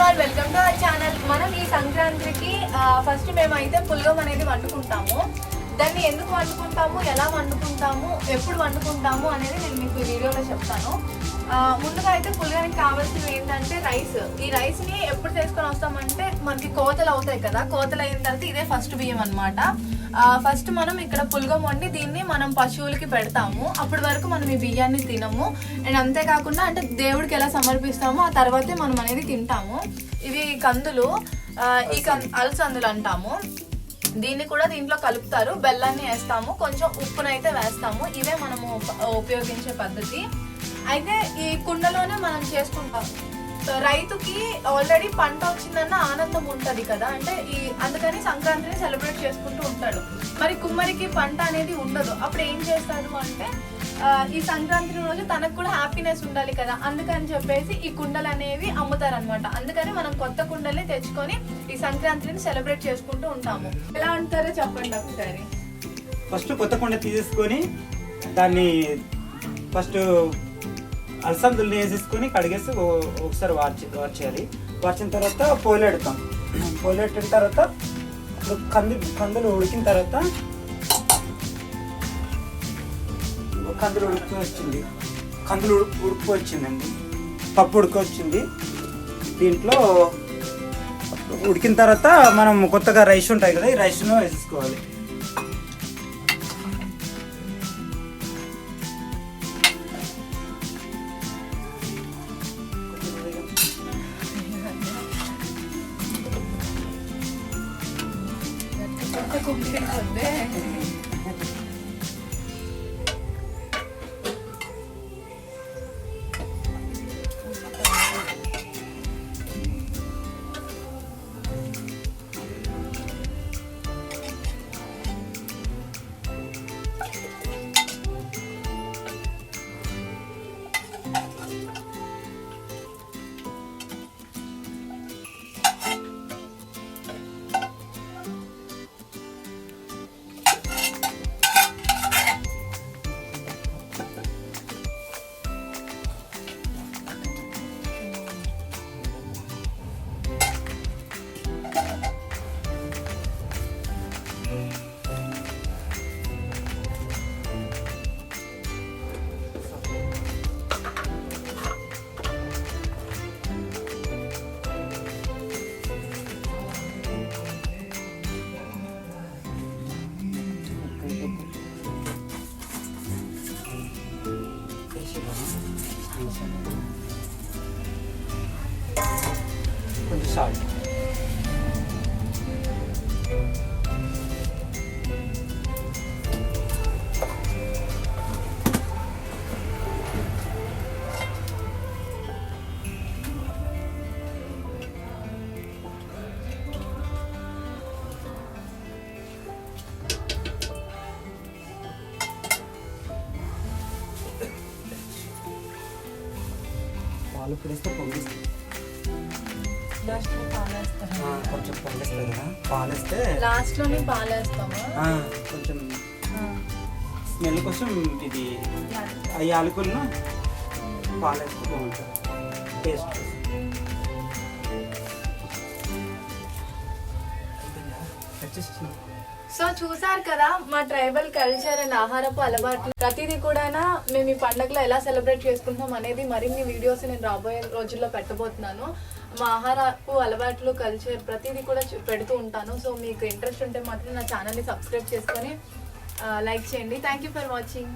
All, welcome to our channel. మనం ఈ సంక్రాంతికి ఫస్ట్ మేమైతే పులగం అనేది వండుకుంటాము. దాన్ని ఎందుకు వండుకుంటాము, ఎలా వండుకుంటాము, ఎప్పుడు వండుకుంటాము అనేది నేను మీకు ఈ వీడియోలో చెప్తాను. ముందుగా అయితే పులగానికి కావాల్సినవి ఏంటంటే రైస్. ఈ రైస్ని ఎప్పుడు తీసుకొని వస్తామంటే మనకి కోతలు అవుతాయి కదా, కోతలు అయిన తర్వాత ఇదే ఫస్ట్ బియ్యం అనమాట. ఫస్ట్ మనం ఇక్కడ పులగం వండి దీన్ని మనం పశువులకి పెడతాము. అప్పటి వరకు మనం ఈ బియ్యాన్ని తినము. అండ్ అంతేకాకుండా అంటే దేవుడికి ఎలా సమర్పిస్తామో ఆ తర్వాతే మనం అనేది తింటాము. ఇవి కందులు, ఈ అలసందులు అంటాము. దీన్ని కూడా దీంట్లో కలుపుతారు, బెల్లాన్ని వేస్తాము, కొంచెం ఉప్పునైతే వేస్తాము. ఇవే మనము ఉపయోగించే పద్ధతి. అయితే ఈ కుండలోనే మనం చేసుకుంటాం. రైతుకి ఆల్రెడీ పంట వచ్చిందన్న ఆనందం ఉంటది కదా, అంటే అందుకని సంక్రాంతిని సెలబ్రేట్ చేసుకుంటూ ఉంటాడు. మరి కుమ్మరికి పంట అనేది ఉండదు. అప్పుడు ఏం చేస్తాడు అంటే ఈ సంక్రాంతి రోజు తనకు కూడా హ్యాపీనెస్ ఉండాలి కదా, అందుకని చెప్పేసి ఈ కుండలు అనేవి అమ్ముతారనమాట. అందుకని మనం కొత్త కుండల్ని తెచ్చుకొని ఈ సంక్రాంతిని సెలబ్రేట్ చేసుకుంటూ ఉంటాము. ఎలా అంటారో చెప్పండి ఒకసారి. ఫస్ట్ కొత్త కుండ తీసేసుకొని దాన్ని ఫస్ట్ అలసందుల్ని వేసేసుకొని కడిగేసి ఒకసారి వార్చేయాలి. వార్చిన తర్వాత పోలేడుతాం. పోలేట్టిన తర్వాత కందులు ఉడికిన తర్వాత కందులు ఉడికి వచ్చిందండి, పప్పు ఉడికొచ్చింది. దీంట్లో ఉడికిన తర్వాత మనం కొత్తగా రైస్ ఉంటాయి కదా, ఈ రైస్ను వేసేసుకోవాలి. కొంచెం సాల్ట్, పాలు పిడిస్తే పొంగిస్తుంది. కొంచెం పొంగిస్తుంది కదా, పాలేస్తే లాస్ట్ లోనే పాలేస్తాము. కొంచెం స్మెల్ కోసం ఇది యాలకులను పాలేస్తే బాగుంటుంది టేస్ట్. సో చూసారు కదా మా ట్రైబల్ కల్చర్ అండ్ ఆహారపు అలవాట్లు. ప్రతిదీ కూడా మేము ఈ పండుగలో ఎలా సెలబ్రేట్ చేసుకుంటాం అనేది మరిన్ని వీడియోస్ నేను రాబోయే రోజుల్లో పెట్టబోతున్నాను. మా ఆహారపు అలవాట్లు, కల్చర్ ప్రతిదీ కూడా పెడుతూ ఉంటాను. సో మీకు ఇంట్రెస్ట్ ఉంటే మాత్రం నా ఛానల్ని సబ్స్క్రైబ్ చేసుకొని లైక్ చేయండి. Thank you for watching.